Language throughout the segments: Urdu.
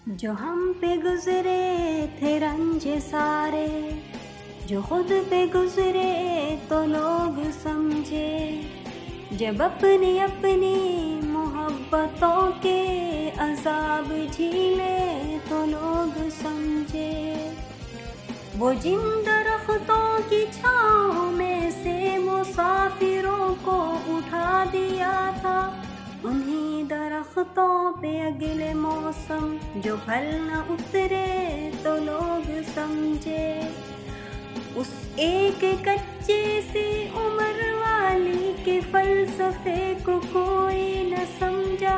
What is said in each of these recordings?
جو ہم پہ گزرے تھے رنج سارے، جو خود پہ گزرے تو لوگ سمجھے، جب اپنی اپنی محبتوں کے عذاب جھیلے تو لوگ سمجھے، وہ جن درختوں کی چھاؤں میں سے مسافروں کو اٹھا دیا تھا، انہی درختوں پہ اگلے موسم جو پھل نہ اترے تو لوگ سمجھے، اس ایک کچے سی عمر والی کے فلسفے کو کوئی نہ سمجھا،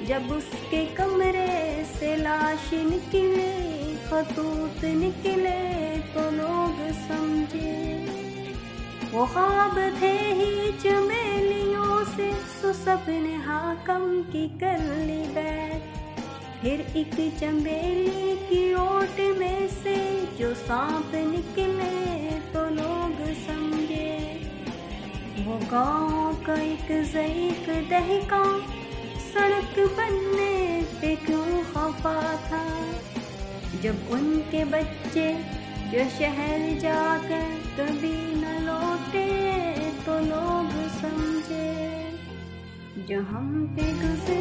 جب اس کے کمرے سے لاش نکلی، خطوط نکلے تو لوگ سمجھے، وہ خواب تھے ہی چمیلیوں سے، سو سب نے حاکم کی کر لی بیعت، پھر ایک چمیلی کی اوٹ میں سے جو سانپ نکلے تو لوگ سمجھے، وہ گاؤں کا ایک ضعیف دہقاں سڑک بننے پہ کیوں خفا تھا، جب ان کے بچے جو شہر جا کر کبھی نہ لوٹے تو لوگ سمجھے، جو ہم پہ گزرے